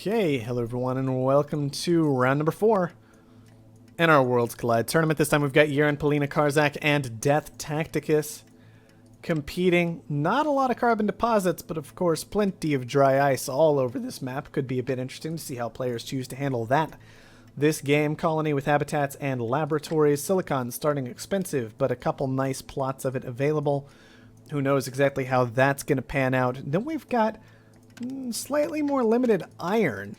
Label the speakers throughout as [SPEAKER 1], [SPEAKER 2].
[SPEAKER 1] Okay, hello everyone and welcome to round number 4 in our Worlds Collide tournament. This time we've got Yeren, Polina, Karzak, and Death Tacticus competing. Not a lot of carbon deposits, but of course plenty of dry ice all over this map. Could be a bit interesting to see how players choose to handle that. This game, colony with habitats and laboratories. Silicon starting expensive, but a couple nice plots of it available. Who knows exactly how that's going to pan out. Then we've got slightly more limited iron,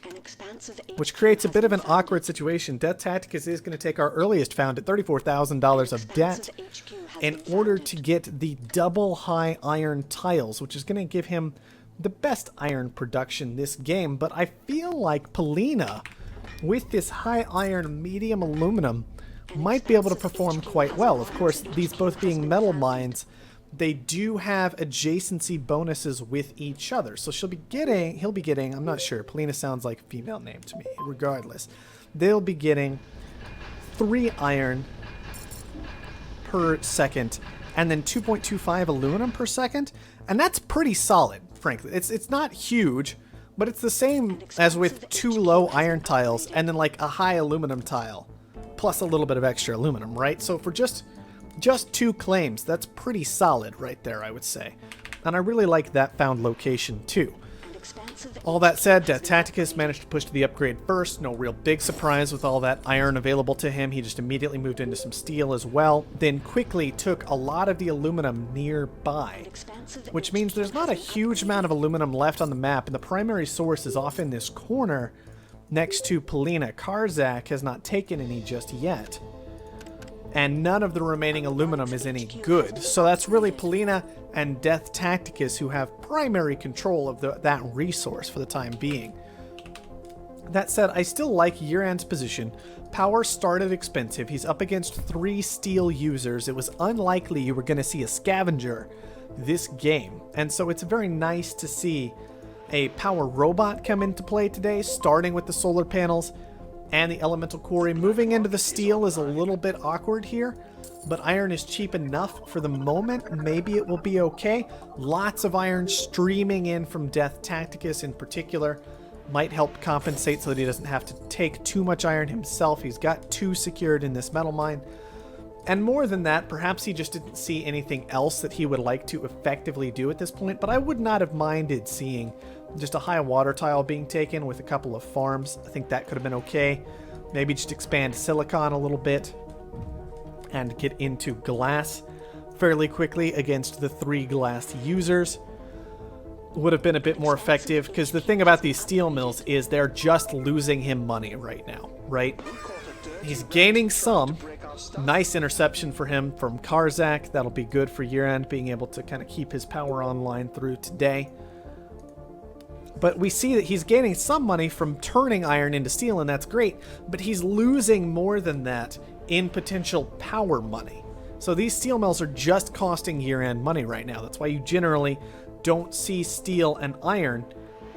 [SPEAKER 1] which creates a bit of an awkward situation. Death Tacticus is going to take our earliest found at $34,000 of debt in order to get the double high iron tiles, which is going to give him the best iron production this game. But I feel like Polina, with this high iron medium aluminum, might be able to perform quite well. Of course, these both being metal mines, they do have adjacency bonuses with each other. So he'll be getting, I'm not sure, Polina sounds like a female name to me. Regardless, they'll be getting 3 iron per second and then 2.25 aluminum per second. And that's pretty solid, frankly. It's not huge, but it's the same as with 2 low iron tiles and then like a high aluminum tile plus a little bit of extra aluminum, right? So for just 2 claims, that's pretty solid right there, I would say. And I really like that found location too. All that said, Death Tacticus managed to push to the upgrade first. No real big surprise with all that iron available to him. He just immediately moved into some steel as well. Then quickly took a lot of the aluminum nearby, which means there's not a huge amount of aluminum left on the map. And the primary source is off in this corner next to Polina. Karzak has not taken any just yet. And none of the remaining aluminum is any good. So that's really Polina and Death Tacticus who have primary control of that resource for the time being. That said, I still like Yeren's position. Power started expensive. He's up against 3 steel users. It was unlikely you were going to see a scavenger this game. And so it's very nice to see a power robot come into play today, starting with the solar panels and the elemental quarry. Moving into the steel is a little bit awkward here, but iron is cheap enough for the moment. Maybe it will be okay. Lots of iron streaming in from Death Tacticus in particular might help compensate so that he doesn't have to take too much iron himself. He's got 2 secured in this metal mine. And more than that, perhaps he just didn't see anything else that he would like to effectively do at this point, but I would not have minded seeing just a high water tile being taken with a couple of farms. I think that could have been okay. Maybe just expand silicon a little bit and get into glass fairly quickly against the 3 glass users. Would have been a bit more effective, because the thing about these steel mills is they're just losing him money right now, right? He's gaining some. Nice interception for him from Karzak. That'll be good for Yeren, being able to kind of keep his power online through today. But we see that he's gaining some money from turning iron into steel, and that's great. But he's losing more than that in potential power money. So these steel mills are just costing Yeren money right now. That's why you generally don't see steel and iron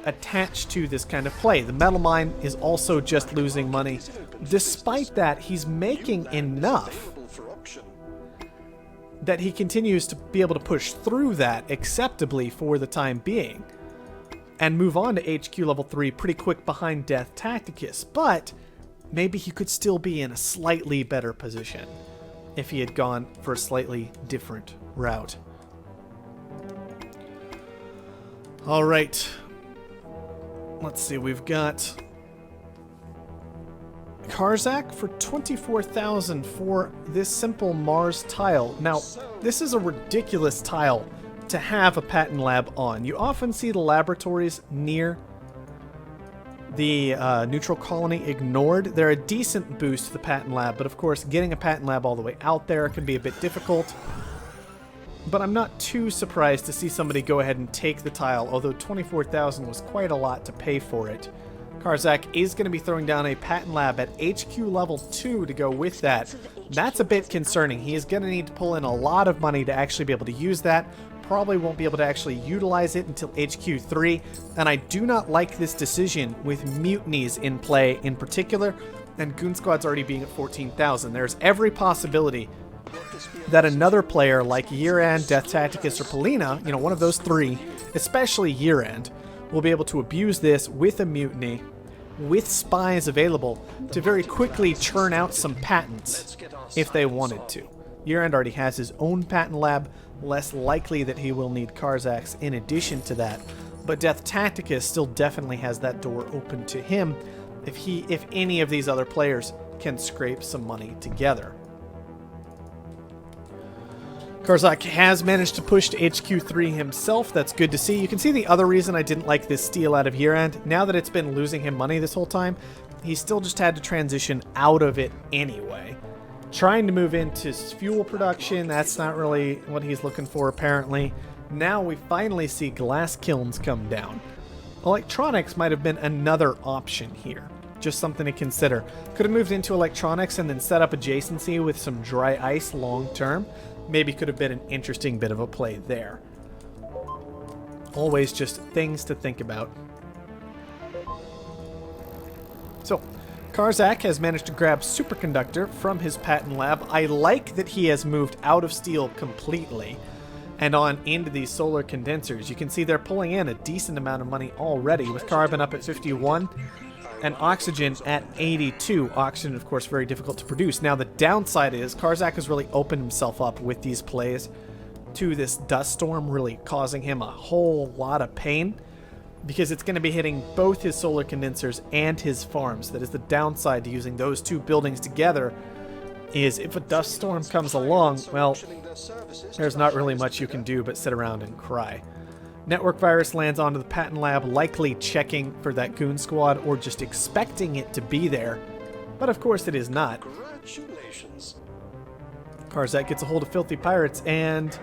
[SPEAKER 1] attached to this kind of play. The metal mine is also just losing money. Despite that, he's making enough that he continues to be able to push through that acceptably for the time being and move on to HQ level 3 pretty quick behind Death Tacticus. But maybe he could still be in a slightly better position if he had gone for a slightly different route. All right. Let's see, we've got Karzak for 24,000 for this simple Mars tile. Now, this is a ridiculous tile to have a patent lab on. You often see the laboratories near the neutral colony ignored. They're a decent boost to the patent lab, but of course getting a patent lab all the way out there can be a bit difficult. But I'm not too surprised to see somebody go ahead and take the tile, although 24,000 was quite a lot to pay for it. Karzak is going to be throwing down a patent lab at HQ level 2 to go with that. That's a bit concerning. He is going to need to pull in a lot of money to actually be able to use that. Probably won't be able to actually utilize it until HQ 3, and I do not like this decision with mutinies in play in particular, and Goon Squad's already being at 14,000. There's every possibility that another player like Yeren, Death Tacticus, or Polina, one of those 3, especially Yeren, will be able to abuse this with a mutiny with spies available to very quickly churn out some patents if they wanted to. Year-End already has his own patent lab, less likely that he will need Karzak's in addition to that, but Death Tacticus still definitely has that door open to him if any of these other players can scrape some money together. Karzak has managed to push to HQ3 himself. That's good to see. You can see the other reason I didn't like this steal out of Year-End. Now that it's been losing him money this whole time, he still just had to transition out of it anyway. Trying to move into fuel production, that's not really what he's looking for apparently. Now we finally see glass kilns come down. Electronics might have been another option here. Just something to consider. Could have moved into electronics and then set up adjacency with some dry ice long term. Maybe could have been an interesting bit of a play there. Always just things to think about. So, Karzak has managed to grab Superconductor from his patent lab. I like that he has moved out of steel completely and on into these solar condensers. You can see they're pulling in a decent amount of money already, with carbon up at 51 and oxygen at 82. Oxygen, of course, very difficult to produce. Now, the downside is Karzak has really opened himself up with these plays to this dust storm, really causing him a whole lot of pain, because it's going to be hitting both his solar condensers and his farms. That is the downside to using those two buildings together, is if a dust storm comes along, well, there's not really much you can do but sit around and cry. Network virus lands onto the patent lab, likely checking for that goon squad or just expecting it to be there. But of course it is not.
[SPEAKER 2] Congratulations.
[SPEAKER 1] Karzak gets a hold of Filthy Pirates and,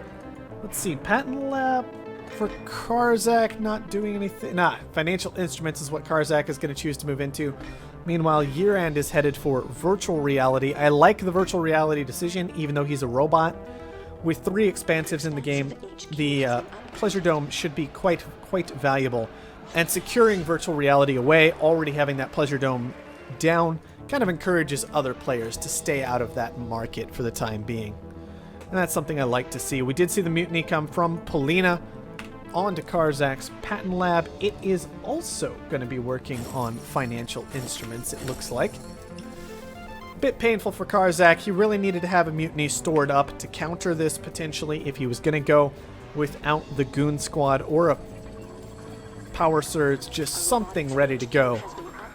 [SPEAKER 1] let's see, patent lab for Karzak not doing anything. Nah, financial instruments is what Karzak is going to choose to move into. Meanwhile, Year-End is headed for virtual reality. I like the virtual reality decision, even though he's a robot. With 3 expansives in the game, the Pleasure Dome should be quite valuable. And securing virtual reality away, already having that Pleasure Dome down, kind of encourages other players to stay out of that market for the time being. And that's something I like to see. We did see the mutiny come from Polina onto Karzak's patent lab. It is also going to be working on financial instruments, it looks like. Bit painful for Karzak. He really needed to have a mutiny stored up to counter this potentially if he was going to go without the goon squad or a power surge, just something ready to go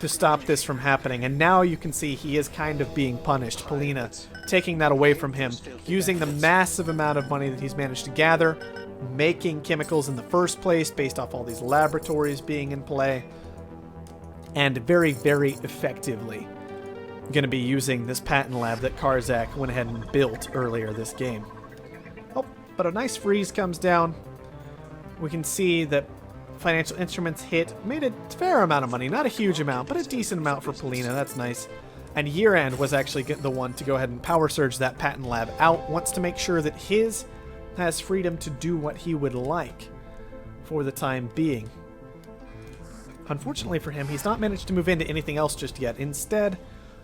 [SPEAKER 1] to stop this from happening. And now you can see he is kind of being punished. Polina taking that away from him, using the massive amount of money that he's managed to gather, making chemicals in the first place based off all these laboratories being in play, and very, very effectively going to be using this patent lab that Karzak went ahead and built earlier this game. Oh, but a nice freeze comes down. We can see that financial instruments hit, made a fair amount of money, not a huge amount, but a decent amount for Polina. That's nice. And Year-End was actually the one to go ahead and power surge that patent lab out, wants to make sure that his has freedom to do what he would like for the time being. Unfortunately for him, he's not managed to move into anything else just yet. Instead,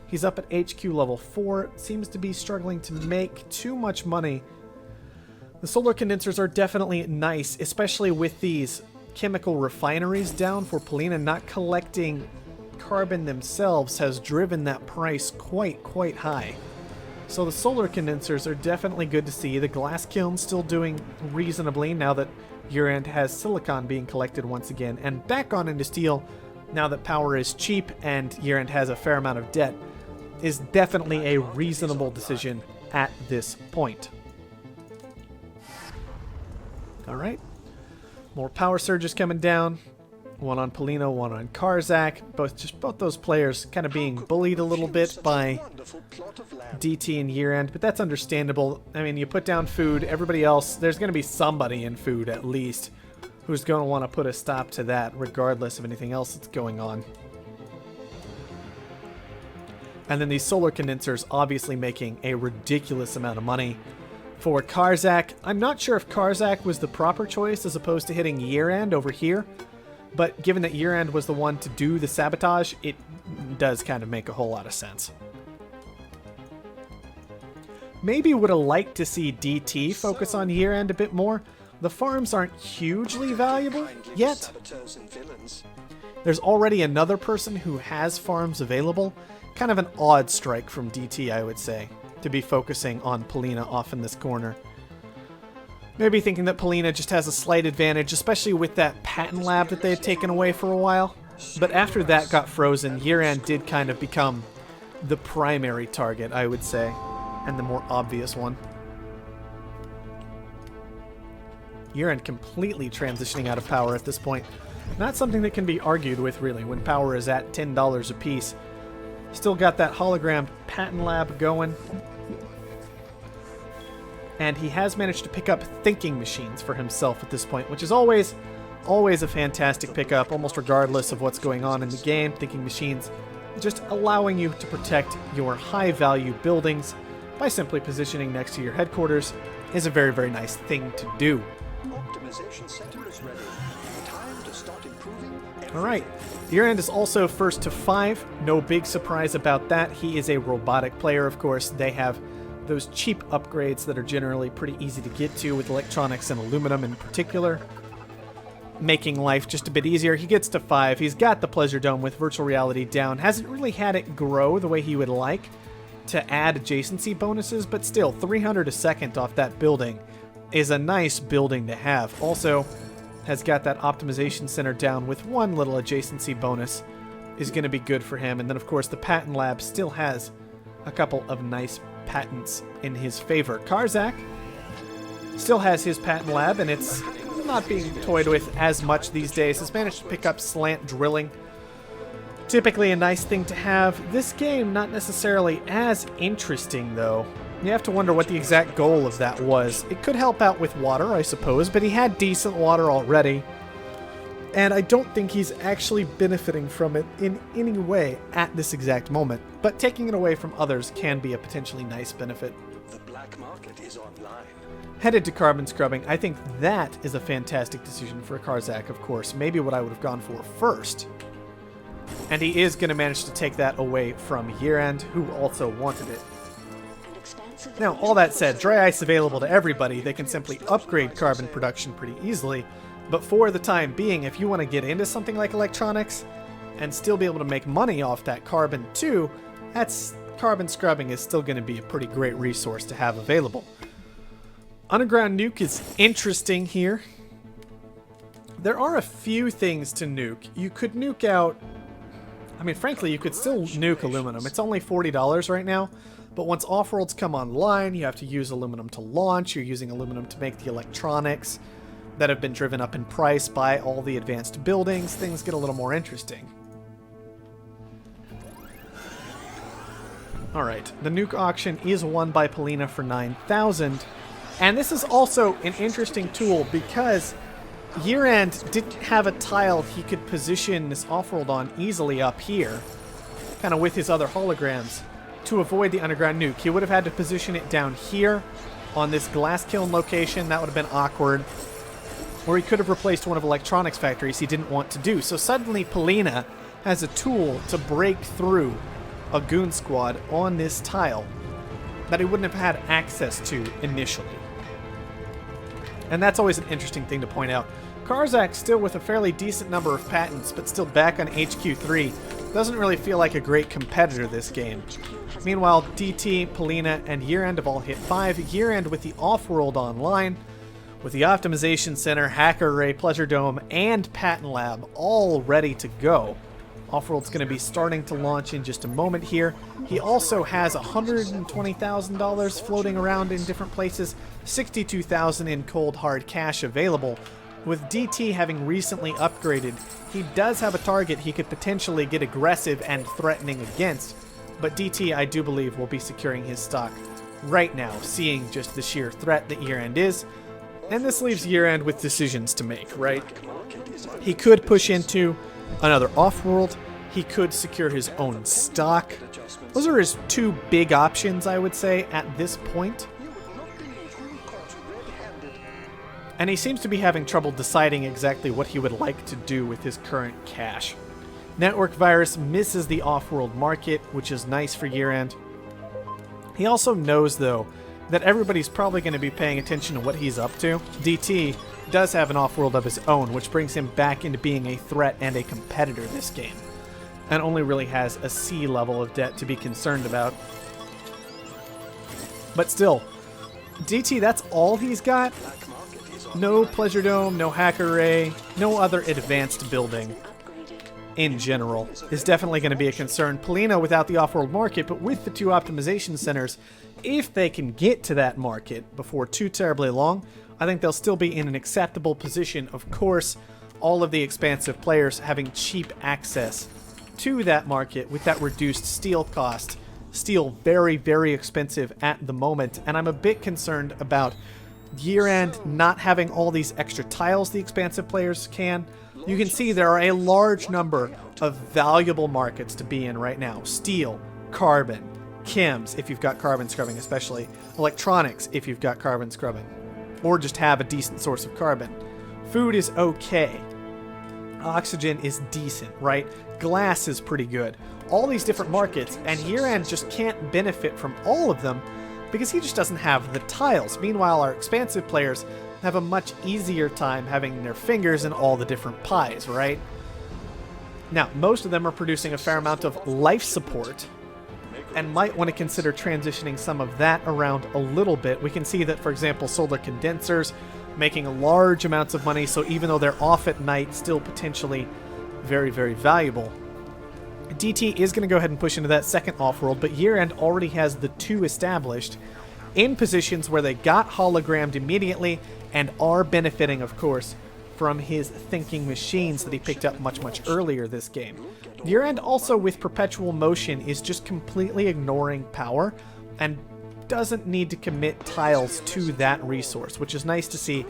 [SPEAKER 1] he's up at HQ level 4, seems to be struggling to make too much money. The solar condensers are definitely nice, especially with these chemical refineries down for Polina. Not collecting carbon themselves has driven that price quite high. So the solar condensers are definitely good to see. The glass kiln's still doing reasonably now that Year-End has silicon being collected once again, and back on into steel now that power is cheap and Year-End has a fair amount of debt is definitely a reasonable decision at this point. Alright, more power surges coming down. One on Polina, one on Karzak. Both those players kind of being bullied a little bit by DT and Year-End, but that's understandable. I mean, you put down food, everybody else, there's going to be somebody in food at least who's going to want to put a stop to that regardless of anything else that's going on. And then these solar condensers obviously making a ridiculous amount of money for Karzak. I'm not sure if Karzak was the proper choice as opposed to hitting Year-End over here, but given that Year-End was the one to do the sabotage, it does kind of make a whole lot of sense. Maybe would have liked to see DT focus on Year-End a bit more. The farms aren't hugely valuable yet. there's already another person who has farms available. Kind of an odd strike from DT, I would say, to be focusing on Polina off in this corner. Maybe thinking that Polina just has a slight advantage, especially with that patent lab that they had taken away for a while. But after that got frozen, Yiran did kind of become the primary target, I would say, and the more obvious one. Yiran completely transitioning out of power at this point. Not something that can be argued with, really, when power is at $10 a piece. Still got that hologrammed patent lab going. And he has managed to pick up thinking machines for himself at this point, which is always a fantastic pickup, almost regardless of what's going on in the game. Thinking machines just allowing you to protect your high-value buildings by simply positioning next to your headquarters is a very, very nice thing to do.
[SPEAKER 2] Optimization center is ready. Time to start improving.
[SPEAKER 1] Alright, Yiran is also first to 5. No big surprise about that. He is a robotic player, of course. They have those cheap upgrades that are generally pretty easy to get to with electronics and aluminum in particular, making life just a bit easier. He gets to 5. He's got the Pleasure Dome with virtual reality down. Hasn't really had it grow the way he would like to add adjacency bonuses, but still, 300 a second off that building is a nice building to have. Also, has got that optimization center down with one little adjacency bonus is going to be good for him. And then, of course, the patent lab still has a couple of nice patents in his favor. Karzak still has his patent lab, and it's not being toyed with as much these days. Has managed to pick up slant drilling. Typically a nice thing to have. This game, not necessarily as interesting, though. You have to wonder what the exact goal of that was. It could help out with water, I suppose, but he had decent water already. And I don't think he's actually benefiting from it in any way at this exact moment. But taking it away from others can be a potentially nice benefit.
[SPEAKER 2] The black market is online.
[SPEAKER 1] Headed to carbon scrubbing. I think that is a fantastic decision for Karzak, of course. Maybe what I would have gone for first. And he is going to manage to take that away from Yiran, who also wanted it. Now, all that said, dry ice available to everybody. They can simply upgrade carbon production pretty easily. But for the time being, if you want to get into something like electronics and still be able to make money off that carbon too, that's carbon scrubbing is still going to be a pretty great resource to have available. Underground nuke is interesting here. There are a few things to nuke. You could nuke out... I mean, frankly, you could still nuke aluminum. It's only $40 right now. But once Offworlds come online, you have to use aluminum to launch. You're using aluminum to make the electronics that have been driven up in price by all the advanced buildings. Things get a little more interesting. Alright, the nuke auction is won by Polina for 9,000. And this is also an interesting tool because Yiran didn't have a tile he could position this Offworld on easily up here, kind of with his other holograms, to avoid the underground nuke. He would have had to position it down here on this glass kiln location. That would have been awkward. Or he could have replaced one of electronics factories he didn't want to do. So suddenly Polina has a tool to break through a goon squad on this tile that he wouldn't have had access to initially. And that's always an interesting thing to point out. Karzak still with a fairly decent number of patents, but still back on HQ3. Doesn't really feel like a great competitor this game. Meanwhile, DT, Polina, and Yiran have all hit 5. Yiran with the Offworld online, with the Optimization Center, Hacker Ray, Pleasure Dome, and Patent Lab all ready to go. Offworld's going to be starting to launch in just a moment here. He also has $120,000 floating around in different places, $62,000 in cold hard cash available. With DT having recently upgraded, he does have a target he could potentially get aggressive and threatening against, but DT, I do believe, will be securing his stock right now, seeing just the sheer threat that Yiran is. And this leaves Yiran with decisions to make, right? He could push into another Offworld. He could secure his own stock. Those are his two big options, I would say, at this point. And he seems to be having trouble deciding exactly what he would like to do with his current cash. Network Virus misses the Offworld market, which is nice for Yiran. He also knows, though, that everybody's probably going to be paying attention to what he's up to. DT does have an off-world of his own, which brings him back into being a threat and a competitor this game, and only really has a C level of debt to be concerned about. But still, DT, that's all he's got. No Pleasure Dome, no Hacker Ray, no other advanced building in general is definitely going to be a concern. Polina without the off-world market, but with the 2 optimization centers, if they can get to that market before too terribly long, I think they'll still be in an acceptable position. Of course, all of the expansive players having cheap access to that market with that reduced steel cost. Steel very, very expensive at the moment, and I'm a bit concerned about year-end not having all these extra tiles the expansive players can. You can see there are a large number of valuable markets to be in right now. Steel, carbon, chems, if you've got carbon scrubbing especially, electronics if you've got carbon scrubbing, or just have a decent source of carbon. Food is okay. Oxygen is decent, right? Glass is pretty good. All these different markets, and year-end just can't benefit from all of them because he just doesn't have the tiles. Meanwhile, our expansive players have a much easier time having their fingers in all the different pies, right? Now, most of them are producing a fair amount of life support and might want to consider transitioning some of that around a little bit. We can see that, for example, solar condensers making large amounts of money, so even though they're off at night, still potentially very, very valuable. DT is going to go ahead and push into that second off-world, but year-end already has the 2 established in positions where they got hologrammed immediately and are benefiting, of course, from his thinking machines that he picked up much, much earlier this game. Year-end also with perpetual motion is just completely ignoring power and doesn't need to commit tiles to that resource, which is nice to see.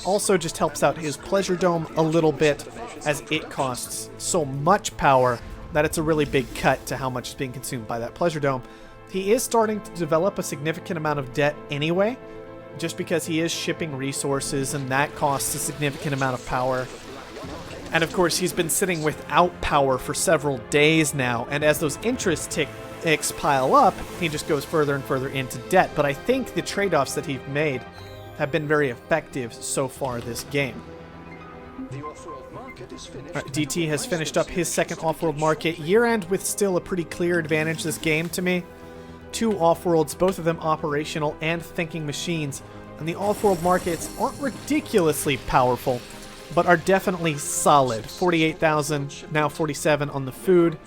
[SPEAKER 1] Also just helps out his Pleasure Dome a little bit, as it costs so much power that it's a really big cut to how much is being consumed by that Pleasure Dome. He is starting to develop a significant amount of debt anyway, just because he is shipping resources and that costs a significant amount of power. And of course, he's been sitting without power for several days now, and as those interest ticks pile up, he just goes further and further into debt. But I think the trade-offs that he's made have been very effective so far this game. Right, DT has finished up his second off-world market. Year-end with still a pretty clear advantage this game to me. 2 off-worlds, both of them operational and thinking machines. And the off-world markets aren't ridiculously powerful, but are definitely solid. 48,000, now 47 on the food,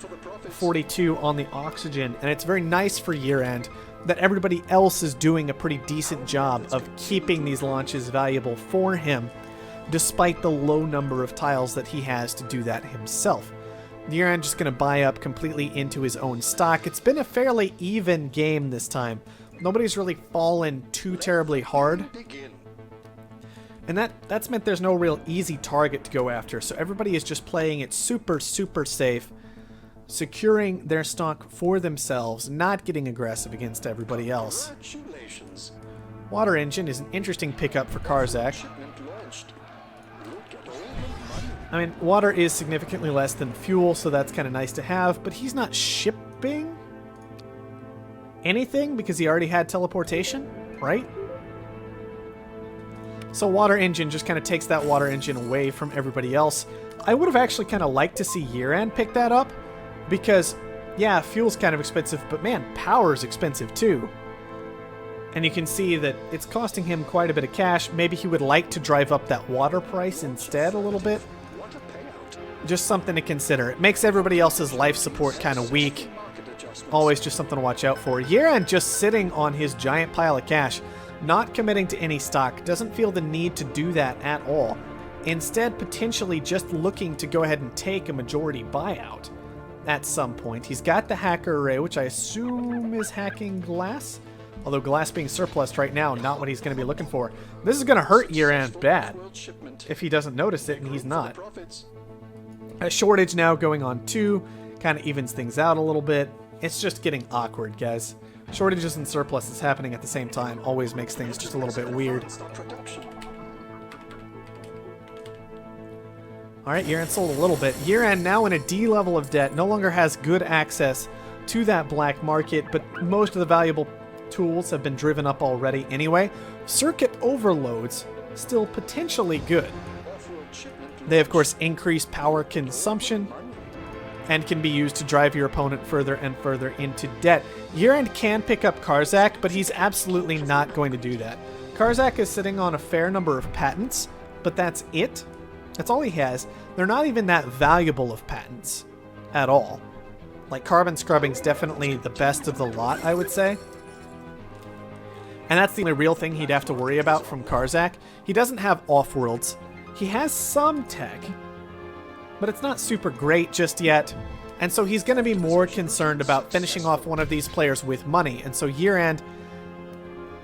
[SPEAKER 1] 42 on the oxygen. And it's very nice for year-end that everybody else is doing a pretty decent job of keeping these launches valuable for him, despite the low number of tiles that he has to do that himself. Year-end just going to buy up completely into his own stock. It's been a fairly even game this time. Nobody's really fallen too terribly hard. And that's meant there's no real easy target to go after, so everybody is just playing it super, super safe, securing their stock for themselves, not getting aggressive against everybody else. Water engine is an interesting pickup for Karzak. I mean, water is significantly less than fuel, so that's kind of nice to have, but he's not shipping anything because he already had teleportation, right? So water engine just kind of takes that water engine away from everybody else. I would have actually kind of liked to see year-end pick that up because, yeah, fuel's kind of expensive, but man, power's expensive too. And you can see that it's costing him quite a bit of cash. Maybe he would like to drive up that water price instead a little bit. Just something to consider. It makes everybody else's life support kind of weak. Always just something to watch out for. Year-end just sitting on his giant pile of cash, not committing to any stock, doesn't feel the need to do that at all. Instead, potentially just looking to go ahead and take a majority buyout at some point. He's got the hacker array, which I assume is hacking glass. Although glass being surplus right now, not what he's going to be looking for. This is going to hurt year-end bad if he doesn't notice it, and he's not. A shortage now going on too, kind of evens things out a little bit. It's just getting awkward, guys. Shortages and surpluses happening at the same time always makes things just a little bit weird. Alright, year-end sold a little bit. Year-end now in a D level of debt, no longer has good access to that black market, but most of the valuable tools have been driven up already anyway. Circuit overloads still potentially good.
[SPEAKER 2] Offworld shipment
[SPEAKER 1] They, of course, increase power consumption and can be used to drive your opponent further and further into debt. Year-End can pick up Karzak, but he's absolutely not going to do that. Karzak is sitting on a fair number of patents, but that's it. That's all he has. They're not even that valuable of patents at all. Like, carbon scrubbing's definitely the best of the lot, I would say. And that's the only real thing he'd have to worry about from Karzak. He doesn't have Offworlds. He has some tech, but it's not super great just yet. And so he's going to be more concerned about finishing off one of these players with money. And so Year-End,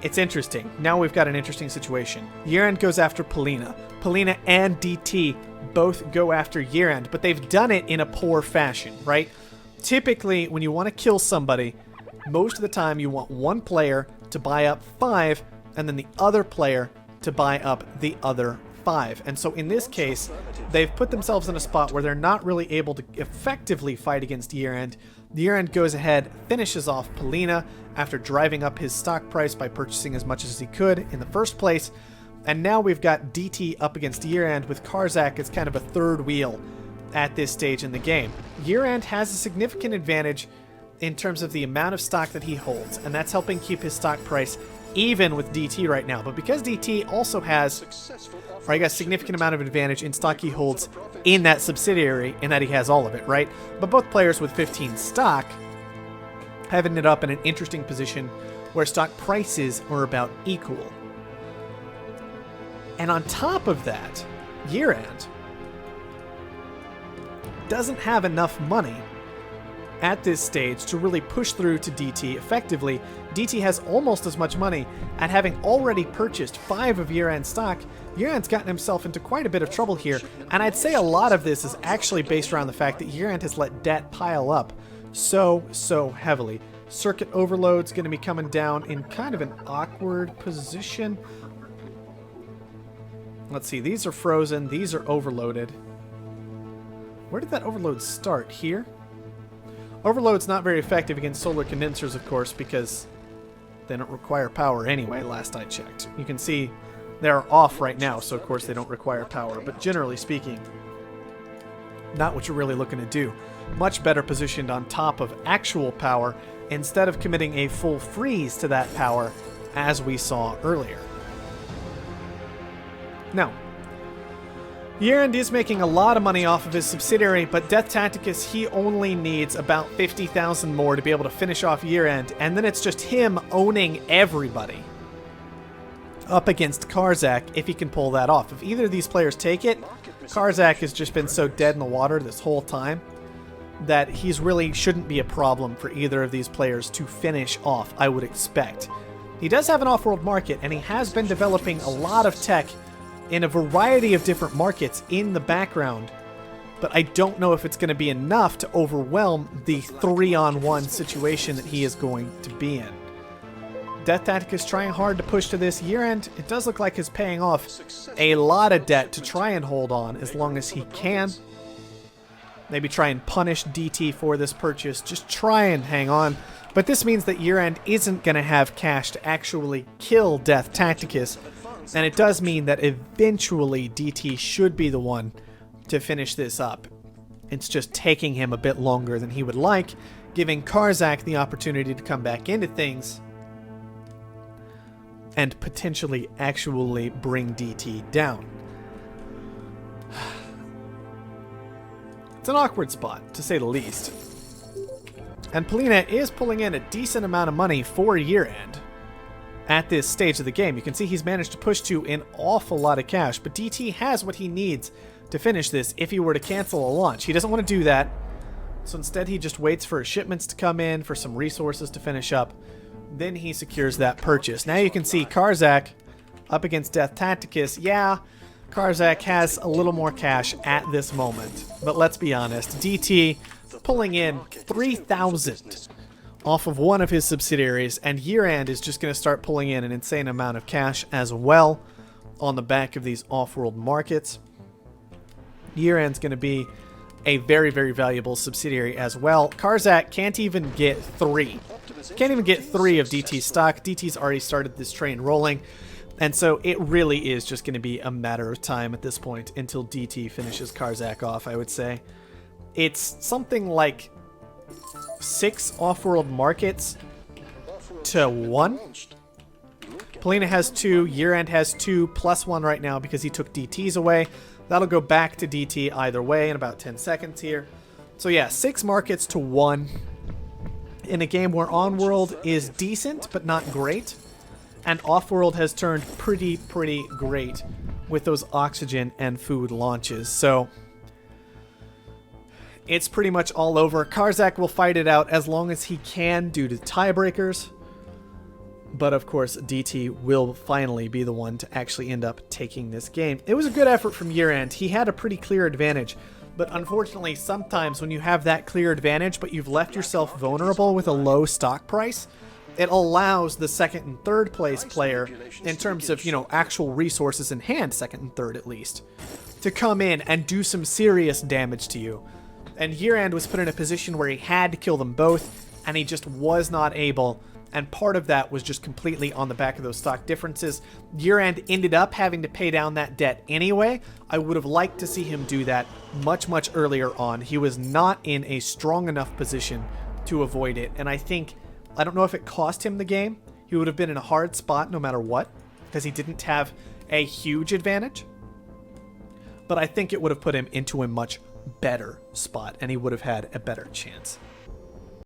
[SPEAKER 1] it's interesting. Now we've got an interesting situation. Year-End goes after Polina. Polina and DT both go after Year-End, but they've done it in a poor fashion, right? Typically, when you want to kill somebody, most of the time you want one player to buy up 5, and then the other player to buy up the other 5. And so in this case, they've put themselves in a spot where they're not really able to effectively fight against Year-End. Year-End goes ahead, finishes off Polina after driving up his stock price by purchasing as much as he could in the first place. And now we've got DT up against Year-End with Karzak as kind of a third wheel at this stage in the game. Year-End has a significant advantage in terms of the amount of stock that he holds, and that's helping keep his stock price even with DT right now. But because DT also has, or I guess, significant amount of advantage in stock he holds in that subsidiary, in that he has all of it, right? But both players with 15 stock have ended up in an interesting position where stock prices are about equal. And on top of that, Year-End doesn't have enough money at this stage to really push through to DT effectively. DT has almost as much money, and having already purchased 5 of Year-End stock, Year-End's gotten himself into quite a bit of trouble here, and I'd say a lot of this is actually based around the fact that Year-End has let debt pile up so heavily. Circuit Overload's going to be coming down in kind of an awkward position. Let's see, these are frozen, these are overloaded. Where did that overload start? Here? Overload's not very effective against solar condensers, of course, because they don't require power anyway, last I checked. You can see they're off right now, so of course they don't require power. But generally speaking, not what you're really looking to do. Much better positioned on top of actual power instead of committing a full freeze to that power, as we saw earlier. Now, Year-End is making a lot of money off of his subsidiary, but Death Tacticus, he only needs about 50,000 more to be able to finish off Year-End, and then it's just him owning everybody up against Karzak if he can pull that off. If either of these players take it, Karzak has just been so dead in the water this whole time that he's really shouldn't be a problem for either of these players to finish off, I would expect. He does have an off-world market, and he has been developing a lot of tech in a variety of different markets in the background, but I don't know if it's going to be enough to overwhelm the 3-on-1 situation that he is going to be in. Death Tacticus trying hard to push to this. Year-End, it does look like he's paying off a lot of debt to try and hold on as long as he can. Maybe try and punish DT for this purchase. Just try and hang on. But this means that Year-End isn't going to have cash to actually kill Death Tacticus. And it does mean that eventually DT should be the one to finish this up. It's just taking him a bit longer than he would like, giving Karzak the opportunity to come back into things and potentially actually bring DT down. It's an awkward spot, to say the least. And Polina is pulling in a decent amount of money for Year-End. At this stage of the game, you can see he's managed to push to an awful lot of cash, but DT has what he needs to finish this if he were to cancel a launch. He doesn't want to do that, so instead he just waits for his shipments to come in, for some resources to finish up, then he secures that purchase. Now you can see Karzak up against Death Tacticus. Yeah, Karzak has a little more cash at this moment, but let's be honest, DT pulling in 3,000 off of one of his subsidiaries, and Year-End is just going to start pulling in an insane amount of cash as well on the back of these off-world markets. Year-End's going to be a very, very valuable subsidiary as well. Karzak can't even get 3. Can't even get 3 of DT's stock. DT's already started this train rolling. And so it really is just going to be a matter of time at this point until DT finishes Karzak off, I would say. It's something like 6 Offworld markets to 1. Polina has 2, Year-End has 2, plus 1 right now because he took DTs away. That'll go back to DT either way in about 10 seconds here. So yeah, 6 markets to 1 in a game where on-world is decent but not great. And off-world has turned pretty great with those oxygen and food launches. So it's pretty much all over. Karzak will fight it out as long as he can due to tiebreakers. But of course, DT will finally be the one to actually end up taking this game. It was a good effort from Year-End. He had a pretty clear advantage. But unfortunately, sometimes when you have that clear advantage, but you've left yourself vulnerable with a low stock price, it allows the second and third place player, in terms of, you know, actual resources in hand, second and third at least, to come in and do some serious damage to you. And Year-End was put in a position where he had to kill them both, and he just was not able. And part of that was just completely on the back of those stock differences. Year-End ended up having to pay down that debt anyway. I would have liked to see him do that much earlier on. He was not in a strong enough position to avoid it. And I don't know if it cost him the game. He would have been in a hard spot no matter what, because he didn't have a huge advantage. But I think it would have put him into a much better spot, and he would have had a better chance.